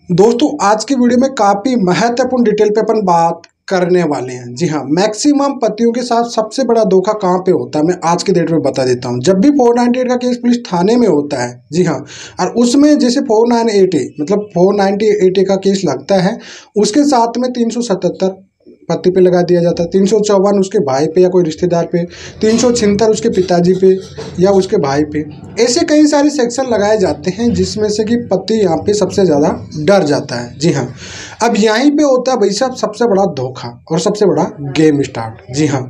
दोस्तों आज की वीडियो में काफ़ी महत्वपूर्ण डिटेल पे अपन बात करने वाले हैं। जी हाँ, मैक्सिमम पतियों के साथ सबसे बड़ा धोखा कहाँ पे होता है मैं आज की डेट में बता देता हूँ। जब भी 498 का केस पुलिस थाने में होता है, जी हाँ, और उसमें जैसे 498A मतलब 498A का केस लगता है, उसके साथ में 377 पति पे लगा दिया जाता है, 354 उसके भाई पे या कोई रिश्तेदार पे, 376 उसके पिताजी पे या उसके भाई पे। ऐसे कई सारे सेक्शन लगाए जाते हैं जिसमें से कि पति यहाँ पे सबसे ज़्यादा डर जाता है। जी हाँ, अब यहीं पे होता है भाई साहब सबसे बड़ा धोखा और सबसे बड़ा गेम स्टार्ट। जी हाँ,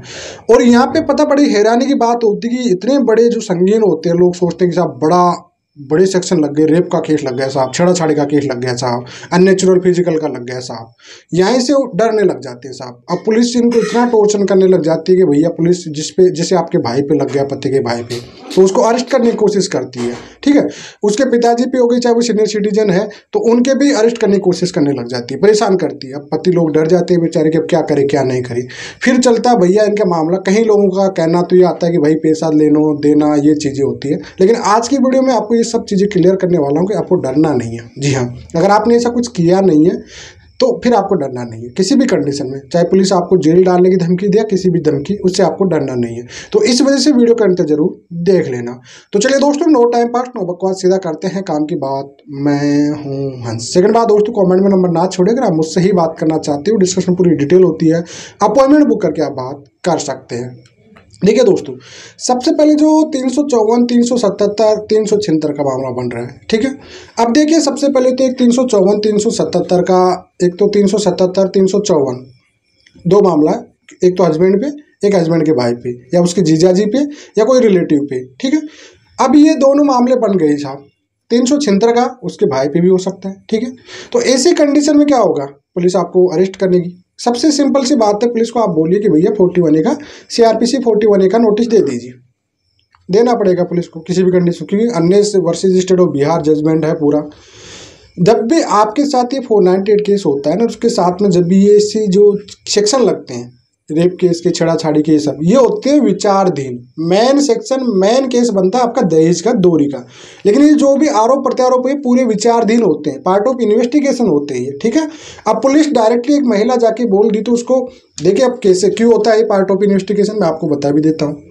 और यहाँ पे पता बड़ी हैरानी की बात होती है कि इतने बड़े जो संगीन होते हैं, लोग सोचते हैं कि साहब बड़े सेक्शन लग गए, रेप का केस लग गया साहब, छेड़ाछाड़ी का केस लग गया साहब, अननेचुरल फिजिकल का लग गया साहब, यहीं से वो डरने लग जाते हैं साहब। अब पुलिस इनको इतना टॉर्चर करने लग जाती है कि भैया पुलिस जैसे आपके भाई पे लग गया, पति के भाई पे, तो उसको अरेस्ट करने की कोशिश करती है। ठीक है, उसके पिताजी पे हो गई, चाहे वो सीनियर सिटीजन है, तो उनके भी अरेस्ट करने की कोशिश करने लग जाती है, परेशान करती है। अब पति लोग डर जाते हैं बेचारे कि अब क्या करे क्या नहीं करे। फिर चलता है भैया इनका मामला, कहीं लोगों का कहना तो ये आता है कि भाई पैसा लेना देना ये चीज़ें होती है, लेकिन आज की वीडियो में आपको ये सब चीज़ें क्लियर करने वाला हूँ कि आपको डरना नहीं है। जी हाँ, अगर आपने ऐसा कुछ किया नहीं है तो फिर आपको डरना नहीं है किसी भी कंडीशन में, चाहे पुलिस आपको जेल डालने की धमकी दे, किसी भी धमकी, उससे आपको डरना नहीं है। तो इस वजह से वीडियो करते जरूर देख लेना। तो चलिए दोस्तों, नो टाइम पास नो बकवास, सीधा करते हैं काम की बात। मैं हूँ हंस। सेकंड बात दोस्तों, कमेंट में नंबर ना छोड़े, अगर आप मुझसे ही बात करना चाहते हो, डिस्कशन पूरी डिटेल होती है, अपॉइंटमेंट बुक करके आप बात कर सकते हैं। देखिए दोस्तों, सबसे पहले जो 354, 377, 376 का मामला बन रहा है, ठीक है। अब देखिए सबसे पहले तो एक 354, 377 का, एक तो 377, 354 दो मामला है, एक तो हस्बैंड पे, एक हस्बैंड के भाई पे या उसके जीजाजी पे या कोई रिलेटिव पे, ठीक है। अब ये दोनों मामले बन गए साहब, 376 का उसके भाई पे भी हो सकता है, ठीक है। तो ऐसी कंडीशन में क्या होगा, पुलिस आपको अरेस्ट करेगी। सबसे सिंपल सी बात है, पुलिस को आप बोलिए कि भैया 41A का CRPC 41A का नोटिस दे दीजिए, देना पड़ेगा पुलिस को किसी भी कंडीशन, क्योंकि अन्य versus state of Bihar judgement है पूरा। जब भी आपके साथ ये 498 केस होता है ना, उसके साथ में जब भी ये ऐसे जो सेक्शन लगते हैं, रेप केस के, छेड़ाछाड़ी के, सब ये होते हैं विचाराधीन। मेन सेक्शन, मेन केस बनता है आपका दहेज का, डोरी का, लेकिन ये जो भी आरोप प्रत्यारोप है पूरे विचाराधीन होते हैं, पार्ट ऑफ इन्वेस्टिगेशन होते हैं ये, ठीक है। अब पुलिस डायरेक्टली एक महिला जाके बोल दी तो उसको देखिए, अब कैसे क्यों होता है पार्ट ऑफ इन्वेस्टिगेशन मैं आपको बता भी देता हूँ।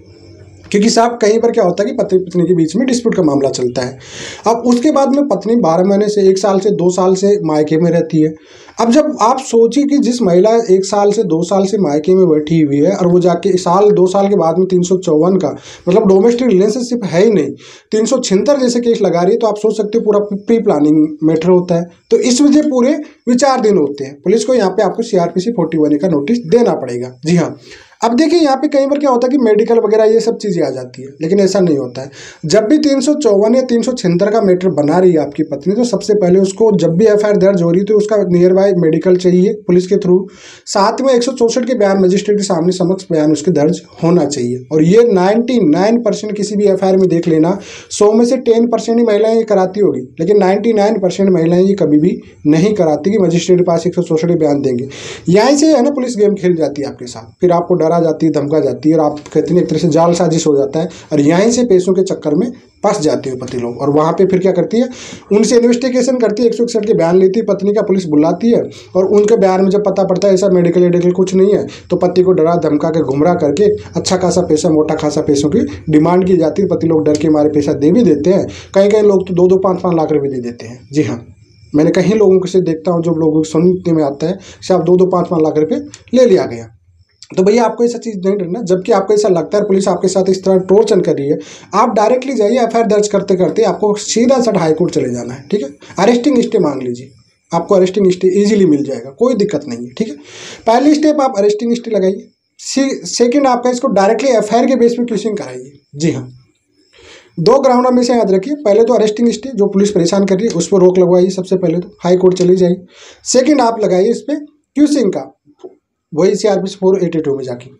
क्योंकि साहब कहीं पर क्या होता है कि पति पत्नी के बीच में डिस्प्यूट का मामला चलता है। अब उसके बाद में पत्नी 12 महीने से, 1 साल से, 2 साल से मायके में रहती है। अब जब आप सोचिए कि जिस महिला 1 साल से 2 साल से मायके में बैठी हुई है और वो जाके साल 2 साल के बाद में 354 का मतलब डोमेस्टिक रिलेशनशिप है ही नहीं, 376 जैसे केस लगा रही है, तो आप सोच सकते हो पूरा प्री प्लानिंग मैटर होता है। तो इस वजह पूरे विचाराधीन होते हैं। पुलिस को यहाँ पे आपको CRPC 41A का नोटिस देना पड़ेगा। जी हाँ, अब देखिए यहाँ पे कई बार क्या होता है कि मेडिकल वगैरह ये सब चीज़ें आ जाती है, लेकिन ऐसा नहीं होता है। जब भी 354 या 376 का मैटर बना रही है आपकी पत्नी, तो सबसे पहले उसको जब भी FIR दर्ज हो रही है तो उसका नियर बाय मेडिकल चाहिए पुलिस के थ्रू, साथ में 164 के बयान मजिस्ट्रेट के सामने समक्ष बयान उसके दर्ज होना चाहिए। और ये 99% किसी भी FIR में देख लेना, 100 में से 10% ही महिलाएं ये कराती होगी, लेकिन 99% महिलाएं ये कभी भी नहीं कराती कि मजिस्ट्रेट के पास 164 बयान देंगे। यहीं से है ना पुलिस गेम खेल जाती है आपके साथ, फिर आपको डरा जाती है, धमका जाती है, और आप कहते हैं एक तरह से जाल साजिश हो जाता है, और यहीं से पैसों के चक्कर में फंस जाते हो पति लोग। और वहाँ पे फिर क्या करती है, उनसे इन्वेस्टिगेशन करती है, 161 के बयान लेती है पत्नी का, पुलिस बुलाती है, और उनके बयान में जब पता पड़ता है ऐसा मेडिकल कुछ नहीं है, तो पति को डरा धमका के गुमराह करके अच्छा खासा पैसा, मोटा खासा पैसों की डिमांड की जाती है। पति लोग डर के मारे पैसा दे भी देते हैं, कई लोग तो 2-2, 5-5 लाख रुपये दे देते हैं। जी हाँ, मैंने कहीं लोगों से देखता हूँ, जब लोगों को सुनने में आता है साहब 2-2, 5-5 लाख रुपये ले लिया गया। तो भैया आपको ऐसा चीज़ नहीं डरना। जबकि आपको ऐसा लगता है पुलिस आपके साथ इस तरह टॉर्चर कर रही है, आप डायरेक्टली जाइए, FIR दर्ज करते करते आपको सीधा साधा हाई कोर्ट चले जाना है, ठीक है। अरेस्टिंग स्टे मांग लीजिए, आपको अरेस्टिंग स्टे इजीली मिल जाएगा, कोई दिक्कत नहीं है, ठीक है। पहली स्टेप आप अरेस्टिंग स्टे लगाइए, सेकेंड आपका इसको डायरेक्टली FIR के बेस पर क्वेश्चन कराइए। जी हाँ, 2 ग्राउंड में से याद रखिए, पहले तो अरेस्टिंग स्टे, जो पुलिस परेशान कर रही है उस पर रोक लगवाइए, सबसे पहले तो हाई कोर्ट चली जाइए। सेकेंड आप लगाइए इस पर क्यूसिंग का, वही CRPC 482 में जाके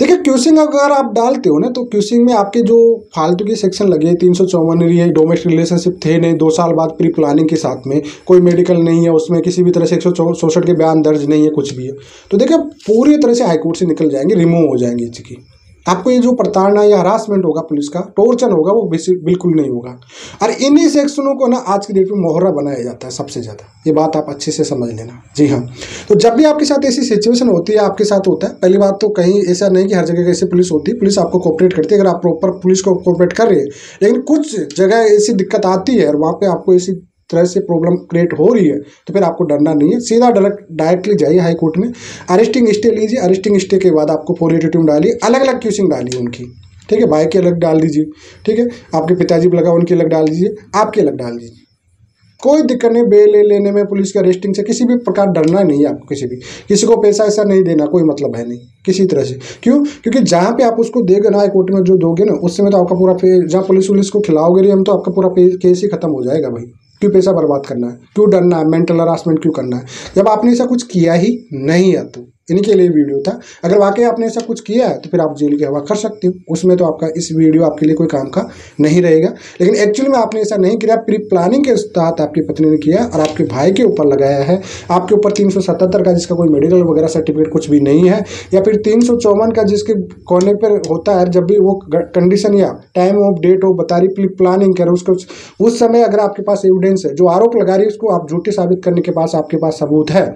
देखिए। क्यूसिंग अगर आप डालते हो ना, तो क्यूसिंग में आपके जो फालतू के सेक्शन लगे, 354 डोमेस्टिक रिलेशनशिप थे नहीं, 2 साल बाद प्री प्लानिंग के साथ में, कोई मेडिकल नहीं है उसमें, किसी भी तरह से 164 के बयान दर्ज नहीं है, कुछ भी है, तो देखिए पूरी तरह से हाईकोर्ट से निकल जाएंगे, रिमूव हो जाएंगे इसकी। आपको ये जो प्रताड़ना या हरासमेंट होगा, पुलिस का टॉर्चर होगा, वो बिल्कुल नहीं होगा। और इन्हीं सेक्शनों को ना आज की डेट में मोहरा बनाया जाता है सबसे ज़्यादा। ये बात आप अच्छे से समझ लेना। जी हाँ, तो जब भी आपके साथ ऐसी सिचुएशन होती है, आपके साथ होता है, पहली बात तो कहीं ऐसा नहीं कि हर जगह ऐसी पुलिस होती है, पुलिस आपको कोऑपरेट करती है अगर आप प्रॉपर पुलिस को कोऑपरेट कर रहे हैं। लेकिन कुछ जगह ऐसी दिक्कत आती है और वहाँ पे आपको ऐसी तरह से प्रॉब्लम क्रिएट हो रही है, तो फिर आपको डरना नहीं है, सीधा डायरेक्टली जाइए हाई कोर्ट में, अरेस्टिंग स्टे लीजिए। अरेस्टिंग स्टे के बाद आपको 482 डालिए, अलग अलग केसिंग डालिए उनकी, ठीक है। भाई की अलग डाल दीजिए, ठीक है। आपके पिताजी पर लगा उनकी अलग डाल दीजिए, आपकी अलग डाल दीजिए। कोई दिक्कत नहीं, बेल लेने में पुलिस के अरेस्टिंग से किसी भी प्रकार डरना नहीं है आपको। किसी को पैसा ऐसा नहीं देना, कोई मतलब है नहीं किसी तरह से। क्यों? क्योंकि जहाँ पे आप उसको देगे ना, हाई कोर्ट में जो दोगे ना, उस समय तो आपका पूरा जहाँ पुलिस को खिलाओगे हम, तो आपका पूरा केस ही खत्म हो जाएगा भाई। क्यों पैसा बर्बाद करना है, क्यों डरना है, मेंटल हरासमेंट क्यों करना है जब आपने ऐसा कुछ किया ही नहीं है। तो इन्हीं के लिए वीडियो था। अगर वाकई आपने ऐसा कुछ किया है तो फिर आप जेल की हवा कर सकते हो, उसमें तो आपका इस वीडियो आपके लिए कोई काम का नहीं रहेगा। लेकिन एक्चुअली में आपने ऐसा नहीं किया, प्री प्लानिंग के तहत आपकी पत्नी ने किया और आपके भाई के ऊपर लगाया है। आपके ऊपर 377 का, जिसका कोई मेडिकल वगैरह सर्टिफिकेट कुछ भी नहीं है, या फिर 354 का, जिसके कोने पर होता है जब भी वो कंडीशन या टाइम ऑफ डेट हो बता रही, प्री प्लानिंग करे उसको, उस समय अगर आपके पास एविडेंस है, जो आरोप लगा रही है उसको आप झूठी साबित करने के पास आपके पास सबूत है,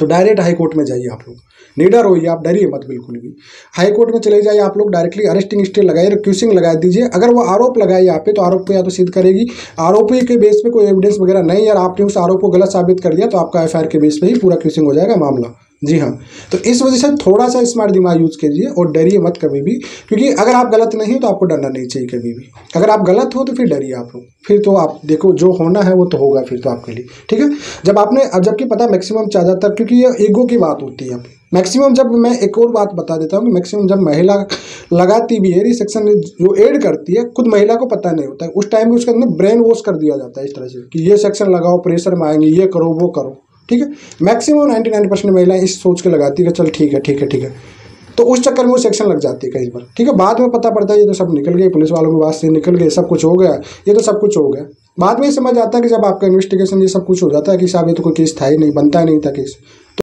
तो डायरेक्ट हाई कोर्ट में जाइए। आप लोग निडर होइए, आप डरिए मत बिल्कुल भी। हाई कोर्ट में चले जाइए आप लोग, डायरेक्टली अरेस्टिंग स्टे लगाइए, रिक्यूसिंग लगा दीजिए। अगर वो आरोप लगाए यहाँ पे, तो आरोप को या तो सिद्ध करेगी, आरोपी के बेस पे कोई एविडेंस वगैरह नहीं, यार आपने उस आरोप को गलत साबित कर दिया, तो आपका एफआईआर के बेस पे ही पूरा क्यूसिंग हो जाएगा मामला। जी हाँ, तो इस वजह से थोड़ा सा स्मार्ट दिमाग यूज कीजिए और डरिए मत कभी भी, क्योंकि अगर आप गलत नहीं हो तो आपको डरना नहीं चाहिए कभी भी। अगर आप गलत हो तो फिर डरिए आप लोग, फिर तो आप देखो जो होना है वो तो होगा फिर तो आपके लिए, ठीक है। जबकि पता मैक्सिमम ज़्यादातर, क्योंकि ये ईगो की बात होती है मैक्सिमम। जब मैं एक और बात बता देता हूँ कि मैक्सिमम जब महिला लगाती भी है, सेक्शन जो ऐड करती है, खुद महिला को पता नहीं होता है, उस टाइम में उसके अंदर ब्रेन वॉश कर दिया जाता है इस तरह से कि ये सेक्शन लगाओ, प्रेशर में आएंगे, ये करो वो करो, ठीक है। मैक्सिमम 99% महिलाएं इस सोच के लगाती है चल ठीक है, तो उस चक्कर में वो सेक्शन लग जाती है कई बार, ठीक है। बाद में पता पड़ता है ये तो सब निकल गए, पुलिस वालों के पास से निकल गए, सब कुछ हो गया, ये तो सब कुछ हो गया। बाद में समझ आता है कि जब आपका इन्वेस्टिगेशन ये सब कुछ हो जाता है कि साहब ये तो कोई केस था ही नहीं, बनता ही नहीं था केस।